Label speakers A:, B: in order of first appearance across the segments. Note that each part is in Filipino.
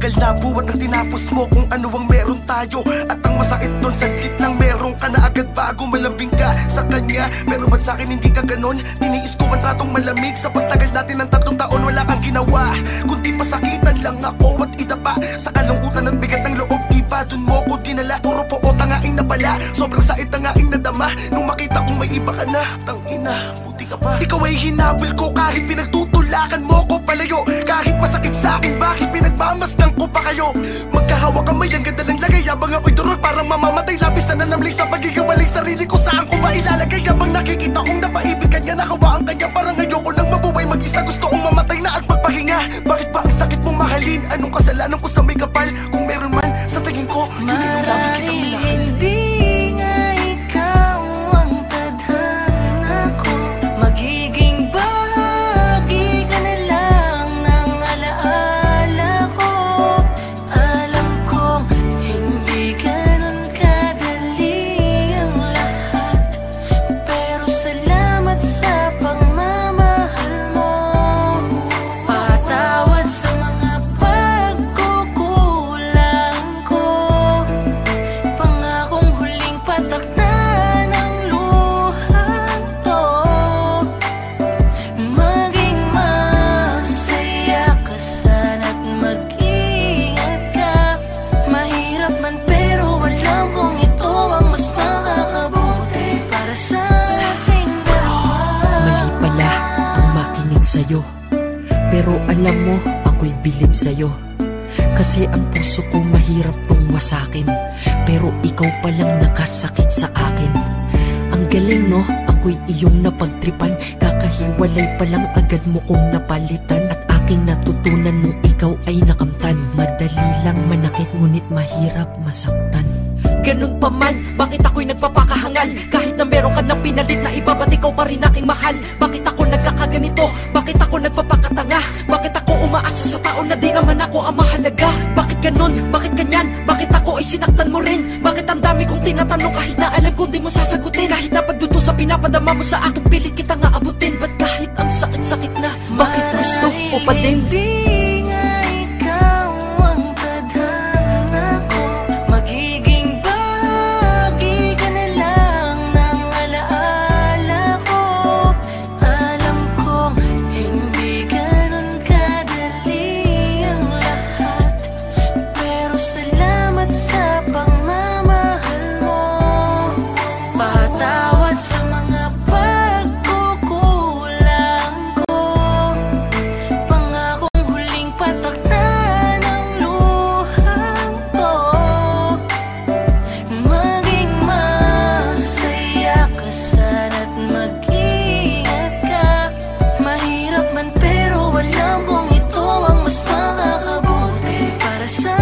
A: Matagal na buwan ang tinapos mo kung ano ang meron tayo. At ang masakit doon, saglit lang meron ka na agad bago malambing ka sa kanya. Pero ba't sa'kin hindi ka ganon? Tiniis ko ang tratong malamig. Sa pagtagal natin ng 3 taon wala kang ginawa, kundi pasakitan lang ako at idapa sa kalungkutan at bigat ng loob. Di ba dun mo ko dinala? Puro po o tangaing na pala, sobrang sait tangaing nadama nung makita kong may iba ka na. Tangina, buti ka pa. Ikaw ay hinabol ko kahit pinagtutulakan mo ko palayo. Kahit masakit sa akin, bakit pinagmamasdan ko pa kayo? Magkahawa kamay, ang ganda ng lagay. Habang ako'y durog, parang mamamatay. Labis na nanamli sa pagigawalay. Sarili ko saan ko ba ilalagay? Habang nakikita kong napaibig kanya, nakawaan kanya. Parang ayoko nang mabuhay mag-isa, gusto kong mamatay na at magpahinga. Bakit ba ang sakit mong mahalin? Anong kasalanan ko sa may kapal? Kung meron man, sa tingin ko yun yung labis kitang minahal.
B: Hindi nga ikaw ang tadhana ko. Magiging bahagi ka na lang ng alaala ko. Alam kong hindi ganun kadali ang lahat, pero salamat sa pagmamahal mo. Patawad sa mga pagkukulang ko. Pangakong huling patak na ng luhang to. Maging masaya ka sana't mag-ingat ka. Mahirap man pero alam kong ito ang mas makakabuti para sa ating dalawa.
C: Mali pala ang makinig sa'yo, pero alam mo, ako'y bilib sa'yo. Kasi ang puso ko mahirap tong wasakin, pero ikaw palang nakasakit sa akin. Ang galing no, ako'y iyong napagtripan. Kakahiwalay palang agad mo kong napalitan. At aking natutunan nung ikaw ay nakamtan. Madali lang manakit ngunit mahirap masaktan. Ganun pa man, bakit ako'y nagpapakahangal? Kahit na meron ka na pinalit na iba, ba't ikaw pa rin aking mahal? Bakit ako nagkakaganito? Bakit ako nagpapakatanga? Bakit ako umaasa sa tao na di naman ako ang mahalaga? Bakit ganun? Bakit ganyan? Bakit ako ay sinaktan mo rin? Bakit ang dami kong tinatanong kahit na alam ko di mo sasagutin? Kahit na pagdudusa pinapadama mo sa akin, pilit kita nga abutin. Ba't kahit ang sakit-sakit na, bakit gusto ko pa din?
B: Hindi nga ikaw ang tadhana ko. Magiging bahagi ka na lang ng alaala ko. Alam kong hindi ganun kadali ang lahat, pero salamat sa pagmamahal mo. Patawad sa mga pagkukulang ko. Pangakong huling patak na ng luhang to. Maging masaya ka sana't mag-ingat ka. Mahirap man pero alam kong ito ang mas makakabuti para sa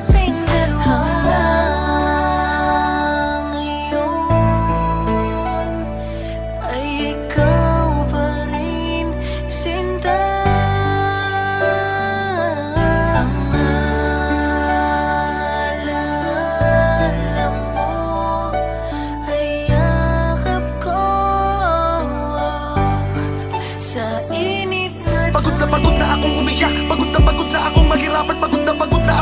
B: ating dalawa. Ngayon ay ikaw pa rin, sinta. Ang maalala mo ay yakap ko sa init na
A: Pagod na akong umiyak, pagod na akong mahirapan, pagod na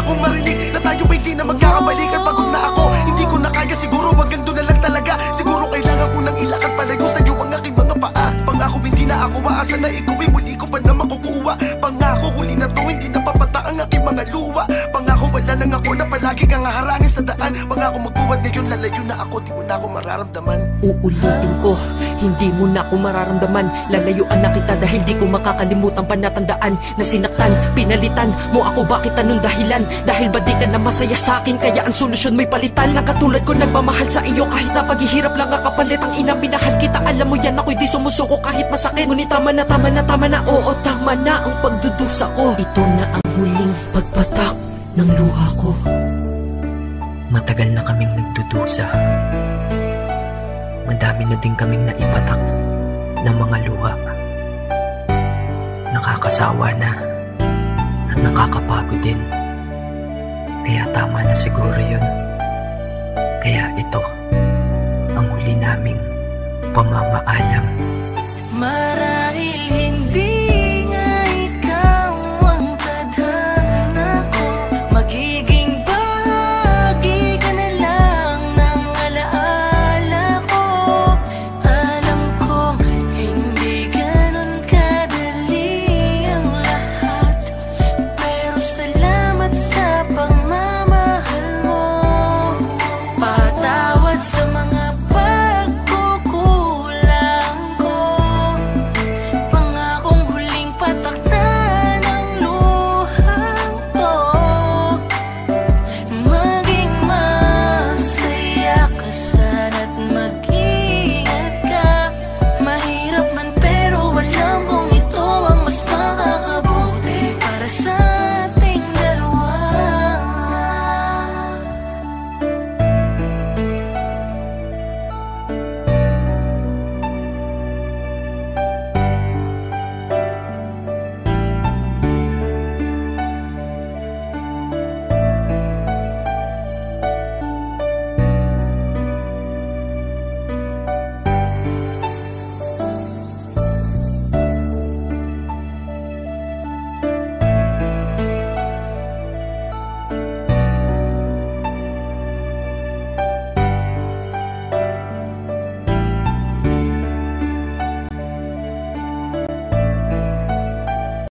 A: akong marinig na tayo ay di na magkakabalikan. Pagod na ako, hindi ko na kaya, siguro hanggang doon na lang talaga. Siguro kailangan ko nang ilakad palayo sa'yo ang aking mga paa. Pangako hindi na ako maasa na ikaw ay muli ko pa na makukuha. Pangako huli na to, hindi na papata ang aking mga luha. Pangako wala nang ako na palagi kang haharangin sa daan. Pangako magbuwan ngayon, lalayo na ako, di mo na ako mararamdaman.
C: Uulitin ko, hindi mo na ako mararamdaman. Lalayuan na kita dahil di ko makakalimutan panatandaan na sinaktan, pinalitan mo ako. Bakit anong dahilan? Dahil ba di ka na masaya sa akin? Kaya ang solusyon may palitan. Na katulad ko nagmamahal sa iyo kahit na paghihirap lang ang kapalit. Ang ina minahal kita, alam mo yan, ako'y di sumusuko kahit masakit. Ngunit tama na, oo tama na ang pagdudusa ko. Ito na ang huling pagpatak ng luha ko. Matagal na kaming nagdudusa. Madami na din kaming naipatak ng mga luha. Nakakasawa na at nakakapagod din. Kaya tama na siguro yun. Kaya ito ang huli naming pamamaalam.
B: marahil